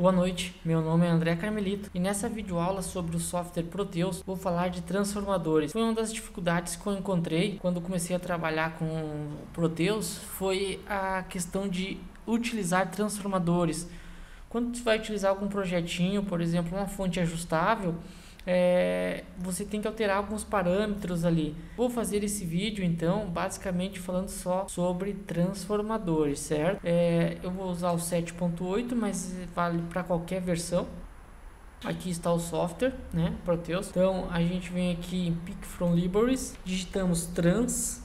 Boa noite, meu nome é André Carmelito e nessa videoaula sobre o software Proteus vou falar de transformadores. Foi uma das dificuldades que eu encontrei quando comecei a trabalhar com Proteus, foi a questão de utilizar transformadores. Quando você vai utilizar algum projetinho, por exemplo, uma fonte ajustável, você tem que alterar alguns parâmetros ali. Vou fazer esse vídeo então basicamente falando só sobre transformadores, certo? Eu vou usar o 7.8, mas vale para qualquer versão. Aqui está o software, né, Proteus. Então a gente vem aqui em Pick from Libraries, digitamos trans.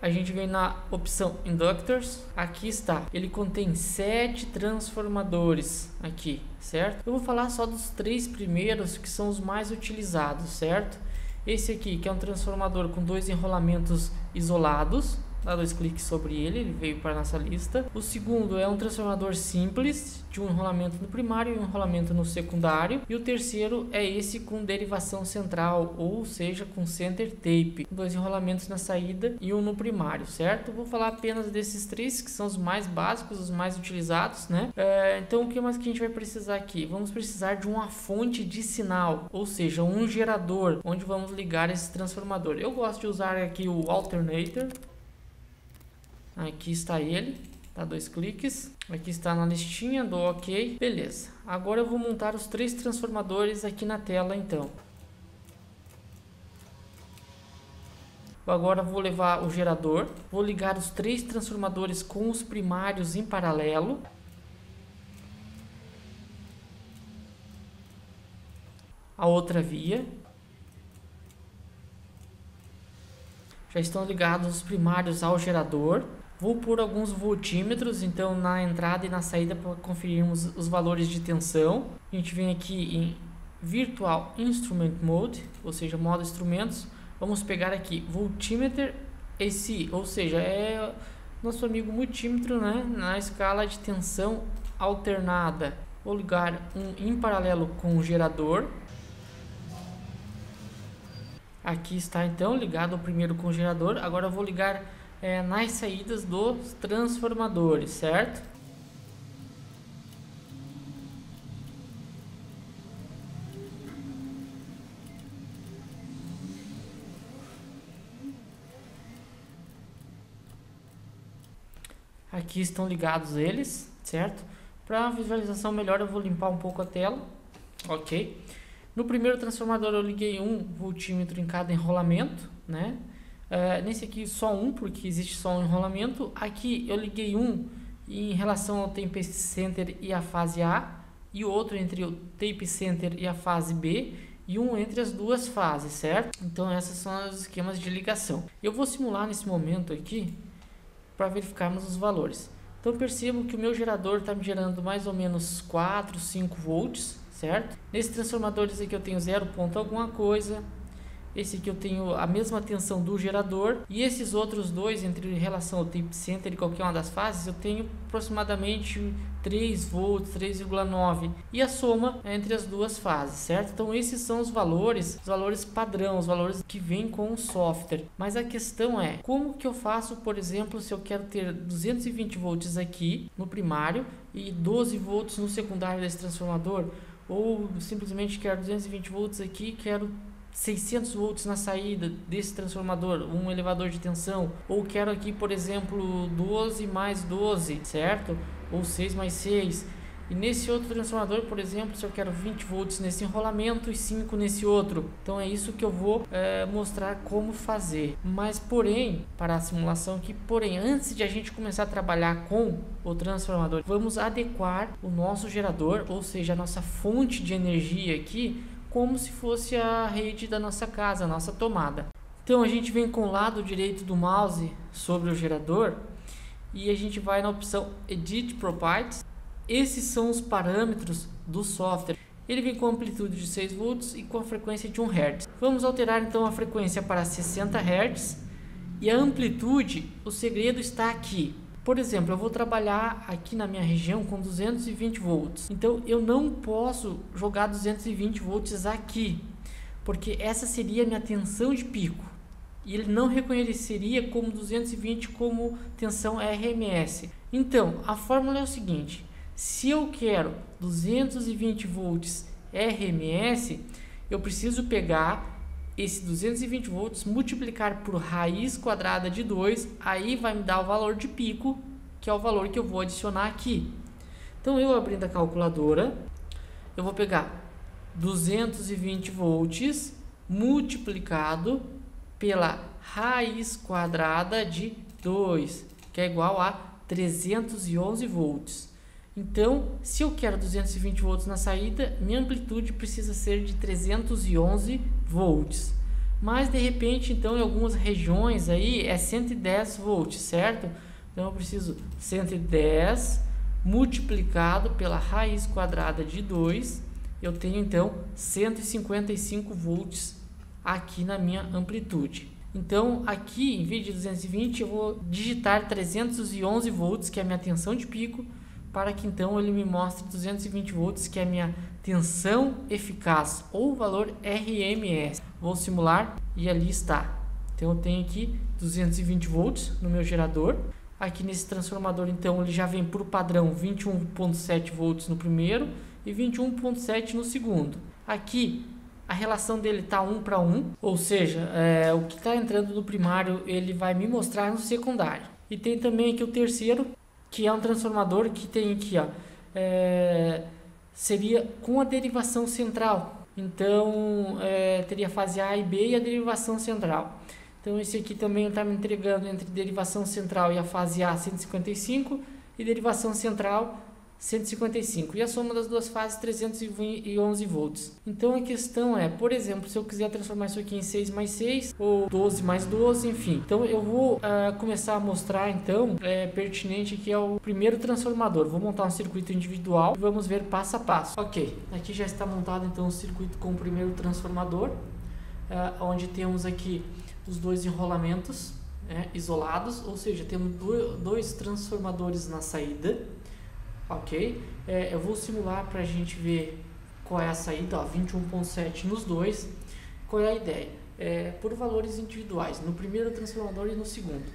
A gente vem na opção Inductors, aqui está, ele contém 7 transformadores aqui, certo? Eu vou falar só dos 3 primeiros que são os mais utilizados, certo? Esse aqui que é um transformador com 2 enrolamentos isolados, dá 2 cliques sobre ele veio para a nossa lista. O segundo é um transformador simples, de um enrolamento no primário e um enrolamento no secundário. E o terceiro é esse com derivação central, ou seja, com center tape, 2 enrolamentos na saída e um no primário, certo? Vou falar apenas desses 3 que são os mais básicos, os mais utilizados, né? Então o que mais que a gente vai precisar aqui? Vamos precisar de uma fonte de sinal, ou seja, um gerador, onde vamos ligar esse transformador. Eu gosto de usar aqui o alternator. Aqui está ele, dá 2 cliques, aqui está na listinha, dou OK, beleza. Agora eu vou montar os 3 transformadores aqui na tela então. Agora vou levar o gerador, vou ligar os 3 transformadores com os primários em paralelo. A outra via. Já estão ligados os primários ao gerador. Vou pôr alguns voltímetros, então na entrada e na saída para conferirmos os valores de tensão. A gente vem aqui em Virtual Instrument Mode, ou seja, modo instrumentos. Vamos pegar aqui Voltmeter AC, ou seja, é nosso amigo multímetro, né, na escala de tensão alternada. Vou ligar um em paralelo com o gerador. Aqui está então ligado o primeiro com o gerador. Agora eu vou ligar nas saídas dos transformadores, certo? Aqui estão ligados eles, certo? Para visualização melhor eu vou limpar um pouco a tela, ok? No primeiro transformador eu liguei um voltímetro em cada enrolamento, né? Nesse aqui só um, porque existe só um enrolamento. Aqui eu liguei um em relação ao tape center e a fase A, e outro entre o tape center e a fase B, e um entre as duas fases, certo? Então esses são os esquemas de ligação. Eu vou simular nesse momento aqui para verificarmos os valores. Então percebo que o meu gerador está me gerando mais ou menos 4, 5 volts, certo? Nesses transformadores aqui eu tenho 0 ponto alguma coisa. Esse aqui eu tenho a mesma tensão do gerador. E esses outros dois, entre relação ao tape center e qualquer uma das fases, eu tenho aproximadamente 3 volts, 3,9. E a soma é entre as duas fases, certo? Então esses são os valores padrão, os valores que vêm com o software. Mas a questão é, como que eu faço, por exemplo, se eu quero ter 220 volts aqui no primário e 12 volts no secundário desse transformador? Ou simplesmente quero 220 volts aqui, quero 600 volts na saída desse transformador, um elevador de tensão, ou quero aqui, por exemplo, 12 mais 12, certo? Ou 6 mais 6. E nesse outro transformador, por exemplo, se eu quero 20 volts nesse enrolamento e 5 nesse outro. Então é isso que eu vou mostrar como fazer. Mas porém, para a simulação aqui, antes de a gente começar a trabalhar com o transformador, vamos adequar o nosso gerador, ou seja, a nossa fonte de energia aqui, como se fosse a rede da nossa casa, a nossa tomada. Então a gente vem com o lado direito do mouse sobre o gerador e a gente vai na opção Edit Properties. Esses são os parâmetros do software. Ele vem com amplitude de 6 volts e com a frequência de 1 Hz. Vamos alterar então a frequência para 60 Hz e a amplitude, o segredo está aqui. Por exemplo, eu vou trabalhar aqui na minha região com 220 volts. Então eu não posso jogar 220 volts aqui, porque essa seria a minha tensão de pico. E ele não reconheceria como 220 como tensão RMS. Então, a fórmula é o seguinte: Se eu quero 220 volts RMS, eu preciso pegar esse 220 volts, multiplicar por raiz quadrada de 2, aí vai me dar o valor de pico, que é o valor que eu vou adicionar aqui. Então, eu abrindo a calculadora, eu vou pegar 220 volts multiplicado pela raiz quadrada de 2, que é igual a 311 volts. Então, se eu quero 220 volts na saída, minha amplitude precisa ser de 311 volts. Mas, de repente, então, em algumas regiões aí é 110 volts, certo? Então, eu preciso 110 multiplicado pela raiz quadrada de 2. Eu tenho, então, 155 volts aqui na minha amplitude. Então, aqui, em vez de 220, eu vou digitar 311 volts, que é a minha tensão de pico, para que então ele me mostre 220 volts, que é a minha tensão eficaz, ou valor RMS. Vou simular e ali está. Então eu tenho aqui 220 volts no meu gerador. Aqui nesse transformador, então, ele já vem por padrão 21.7 volts no primeiro e 21.7 no segundo. Aqui a relação dele está 1 para 1, ou seja, o que está entrando no primário ele vai me mostrar no secundário. E tem também aqui o terceiro, que é um transformador que tem aqui, ó, seria com a derivação central. Então, teria a fase A e B e a derivação central. Então, esse aqui também está me entregando entre derivação central e a fase A 155 e derivação central 155. E a soma das duas fases 311 volts. Então, a questão é, por exemplo, se eu quiser transformar isso aqui em 6 mais 6 ou 12 mais 12, enfim. Então, eu vou começar a mostrar, então, pertinente aqui ao primeiro transformador. Vou montar um circuito individual e vamos ver passo a passo. Ok, aqui já está montado, então, o circuito com o primeiro transformador, onde temos aqui os dois enrolamentos isolados, ou seja, temos dois transformadores na saída. Ok, eu vou simular para a gente ver qual é a saída, 21.7 nos dois. Qual é a ideia? Por valores individuais, no primeiro transformador e no segundo.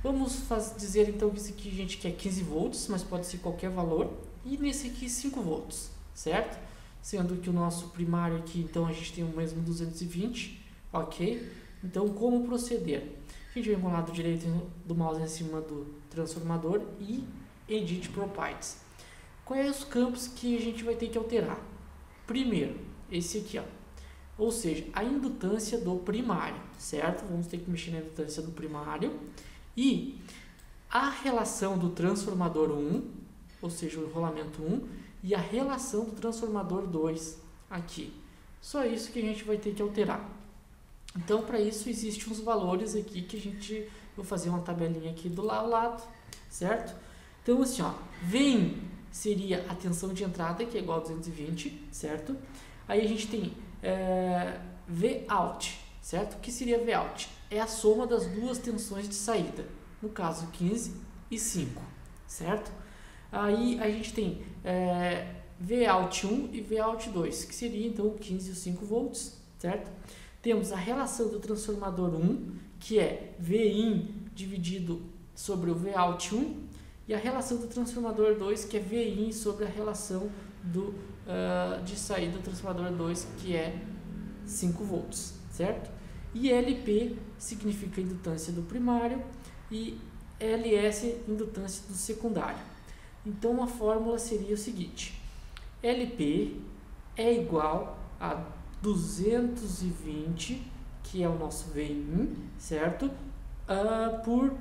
Vamos dizer então que isso aqui a gente quer 15 volts, mas pode ser qualquer valor. E nesse aqui 5 volts, certo? Sendo que o nosso primário aqui, então a gente tem o mesmo 220, ok? Então, como proceder? A gente vem com o lado direito do mouse em cima do transformador e Edit Properties. Quais os campos que a gente vai ter que alterar? Primeiro, esse aqui, ó. Ou seja, a indutância do primário, certo? Vamos ter que mexer na indutância do primário. E a relação do transformador 1, ou seja, o enrolamento 1, e a relação do transformador 2 aqui. Só isso que a gente vai ter que alterar. Então, para isso, existem uns valores aqui que a gente... Vou fazer uma tabelinha aqui do lado, certo? Então, assim, ó, Vin seria a tensão de entrada, que é igual a 220, certo? Aí a gente tem Vout, certo? O que seria Vout? É a soma das duas tensões de saída, no caso 15 e 5, certo? Aí a gente tem Vout 1 e Vout 2, que seria então 15 e 5 volts, certo? Temos a relação do transformador 1, que é Vin dividido sobre o Vout 1, e a relação do transformador 2, que é Vin sobre a relação de saída do transformador 2, que é 5 volts, certo? E LP significa indutância do primário e LS indutância do secundário. Então a fórmula seria o seguinte: LP é igual a 220, que é o nosso Vin, certo? Por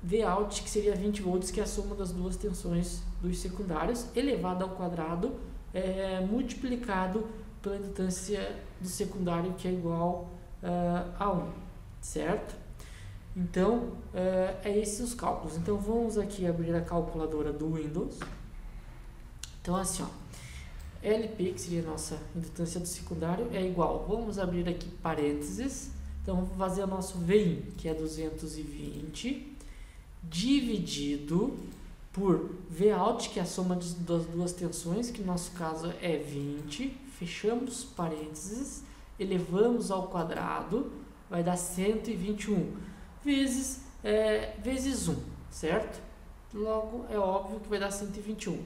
Vout, que seria 20 volts, que é a soma das duas tensões dos secundários, elevado ao quadrado, multiplicado pela indutância do secundário, que é igual a 1, certo? Então, esses os cálculos. Então, vamos aqui abrir a calculadora do Windows. Então, assim, ó, LP, que seria a nossa indutância do secundário, é igual, vamos abrir aqui parênteses, então vamos fazer o nosso Vin, que é 220, dividido por Vout, que é a soma das duas tensões, que no nosso caso é 20, fechamos parênteses, elevamos ao quadrado, vai dar 121, vezes 1, certo? logo é óbvio que vai dar 121.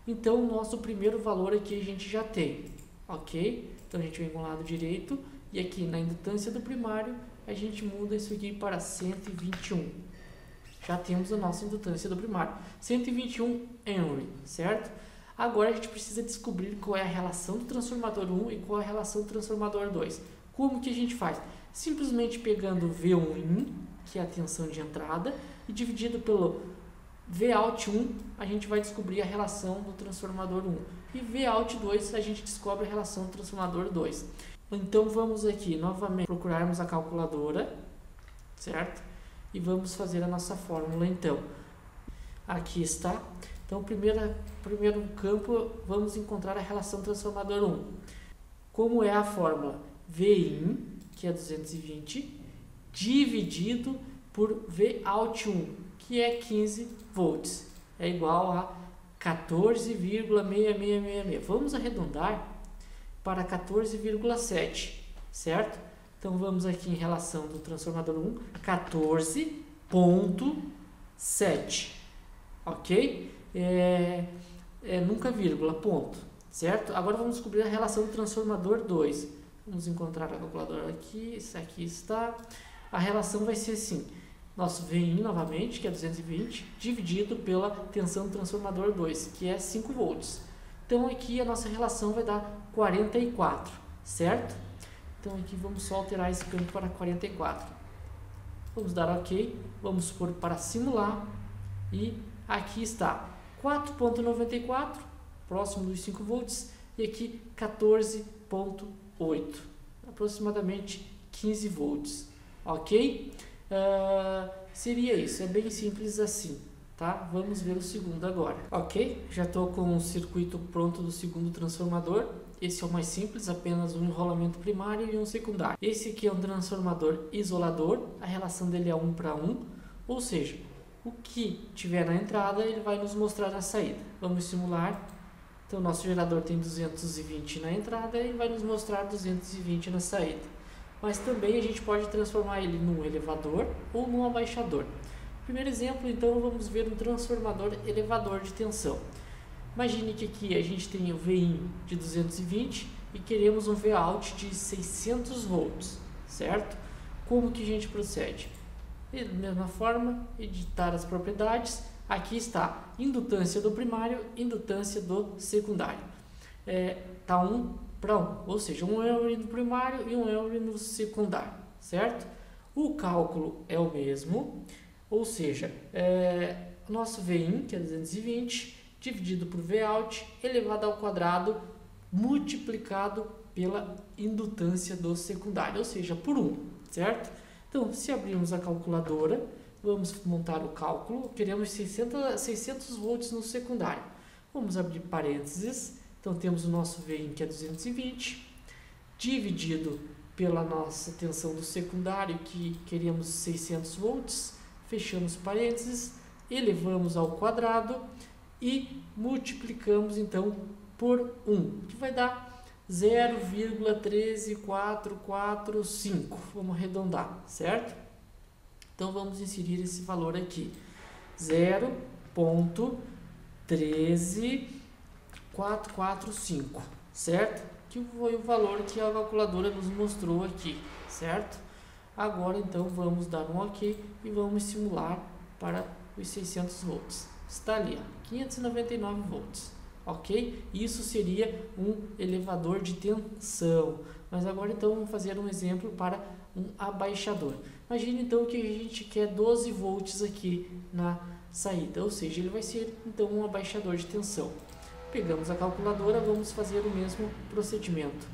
Então, o nosso primeiro valor aqui a gente já tem, ok? Então, a gente vem com o lado direito e aqui na indutância do primário, a gente muda isso aqui para 121. Já temos a nossa indutância do primário, 121 Henry, certo? Agora, a gente precisa descobrir qual é a relação do transformador 1 e qual é a relação do transformador 2. Como que a gente faz? Simplesmente pegando V1, que é a tensão de entrada, e dividido pelo Vout1, a gente vai descobrir a relação do transformador 1. E Vout2, a gente descobre a relação do transformador 2. Então, vamos aqui novamente procurarmos a calculadora, certo? E vamos fazer a nossa fórmula, então. Aqui está. Então, primeiro campo, vamos encontrar a relação do transformador 1. Como é a fórmula? Vin, que é 220, dividido por Vout1, que é 15 volts, é igual a 14,6666. Vamos arredondar para 14,7, certo? Então, vamos aqui em relação do transformador 1, 14,7, ok? Nunca vírgula, ponto, certo? Agora, vamos descobrir a relação do transformador 2. Vamos encontrar a calculadora aqui, isso aqui está. A relação vai ser assim, nosso VIN novamente, que é 220, dividido pela tensão do transformador 2, que é 5 volts. Então, aqui a nossa relação vai dar 44, certo? Então, aqui vamos só alterar esse campo para 44. Vamos dar OK, vamos pôr para simular e aqui está 4,94, próximo dos 5 volts, e aqui 14,8, aproximadamente 15 volts, ok? Seria isso, é bem simples assim, tá? Vamos ver o segundo agora, ok? Já estou com o circuito pronto do segundo transformador. Esse é o mais simples, apenas um enrolamento primário e um secundário. Esse aqui é um transformador isolador, a relação dele é 1 para 1, ou seja, o que tiver na entrada ele vai nos mostrar na saída. Vamos simular. Então, nosso gerador tem 220 na entrada e ele vai nos mostrar 220 na saída. Mas também a gente pode transformar ele num elevador ou num abaixador. Primeiro exemplo, então, vamos ver um transformador elevador de tensão. Imagine que aqui a gente tem o VIN de 220 e queremos um Vout de 600 volts, certo? Como que a gente procede? Da mesma forma, editar as propriedades. Aqui está indutância do primário, indutância do secundário. Tá 1 para 1, ou seja, 1 Henry no primário e 1 Henry no secundário, certo? O cálculo é o mesmo, ou seja, nosso VIN, que é 220, dividido por Vout elevado ao quadrado, multiplicado pela indutância do secundário, ou seja, por 1, certo? Então, se abrirmos a calculadora, vamos montar o cálculo, queremos 600 volts no secundário. Vamos abrir parênteses, então temos o nosso VIN, que é 220, dividido pela nossa tensão do secundário, que queremos 600 volts, fechamos parênteses, elevamos ao quadrado e multiplicamos então por 1, que vai dar 0,13445. Vamos arredondar, certo? Então vamos inserir esse valor aqui, 0,13445, certo? Que foi o valor que a calculadora nos mostrou aqui, certo? Agora então vamos dar um OK e vamos simular para os 600 volts. Está ali, ó, 599 volts, ok? Isso seria um elevador de tensão. Mas agora então vamos fazer um exemplo para um abaixador. Imagine então que a gente quer 12 volts aqui na saída, ou seja, ele vai ser então um abaixador de tensão. Pegamos a calculadora, vamos fazer o mesmo procedimento.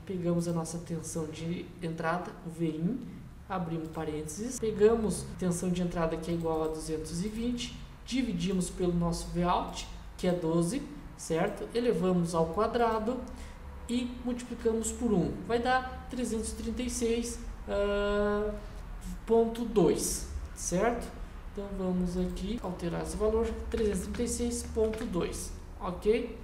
Pegamos a nossa tensão de entrada, o VIN, abrimos parênteses, pegamos a tensão de entrada que é igual a 220, dividimos pelo nosso Vout, que é 12, certo? Elevamos ao quadrado e multiplicamos por 1. Vai dar 336,2, certo? Então vamos aqui alterar esse valor, 336,2, ok?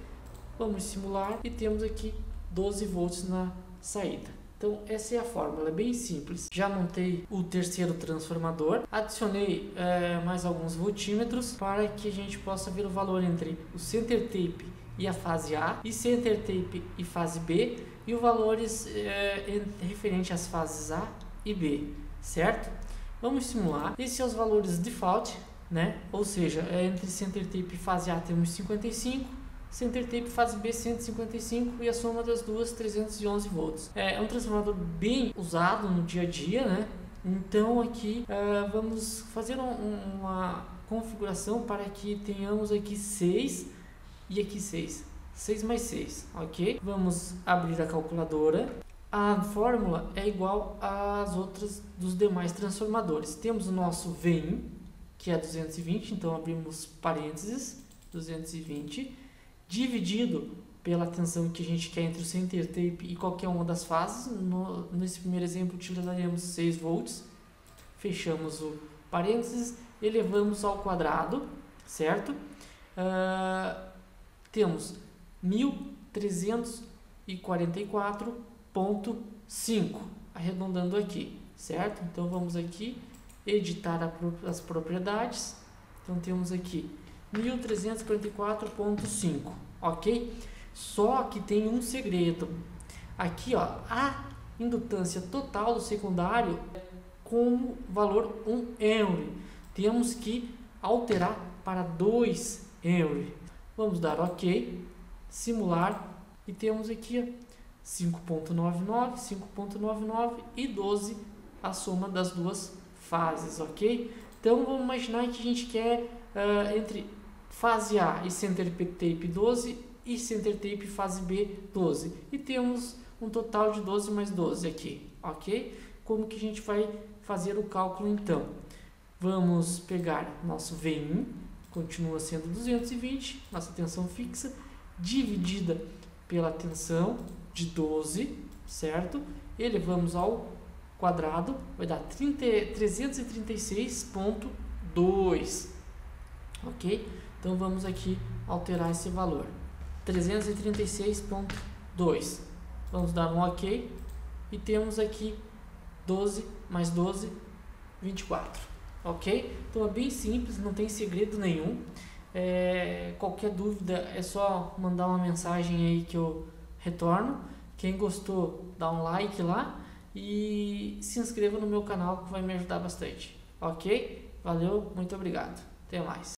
Vamos simular e temos aqui 12 volts na saída, Então essa é a fórmula, é bem simples. Já montei o terceiro transformador, adicionei mais alguns voltímetros para que a gente possa ver o valor entre o center tape e a fase A, e center tape e fase B, e os valores referente às fases A e B, certo? Vamos simular. Esses são os valores default, né? Ou seja, entre center tape e fase A temos 55, center tape fase B 155 e a soma das duas 311 volts. É um transformador bem usado no dia a dia, né? Então aqui vamos fazer uma configuração para que tenhamos aqui 6 e aqui 6 mais 6, ok? Vamos abrir a calculadora. A fórmula é igual às outras dos demais transformadores. Temos o nosso VIN, que é 220, então abrimos parênteses, 220, dividido pela tensão que a gente quer entre o center tape e qualquer uma das fases. Nesse primeiro exemplo utilizaremos 6 volts, fechamos o parênteses, elevamos ao quadrado, certo? Temos 1344,5, arredondando aqui, certo? Então vamos aqui editar as propriedades. Então temos aqui 1344,5, ok? Só que tem um segredo. Aqui, ó, a indutância total do secundário com valor 1 henry. Temos que alterar para 2 henry. Vamos dar ok, simular, e temos aqui 5.99, 5.99 e 12, a soma das duas fases, ok? Então vamos imaginar que a gente quer entre fase A e center tape 12 e center tape fase B 12, e temos um total de 12 mais 12 aqui, ok? Como que a gente vai fazer o cálculo então? Vamos pegar nosso VIN, continua sendo 220, nossa tensão fixa, dividida pela tensão de 12, certo? Elevamos ao quadrado, vai dar 336,2, ok? Então vamos aqui alterar esse valor, 336,2. Vamos dar um ok e temos aqui 12 mais 12, 24, ok? Então é bem simples, não tem segredo nenhum. Qualquer dúvida é só mandar uma mensagem aí que eu retorno. Quem gostou, dá um like lá e se inscreva no meu canal, que vai me ajudar bastante, ok? Valeu, muito obrigado, até mais.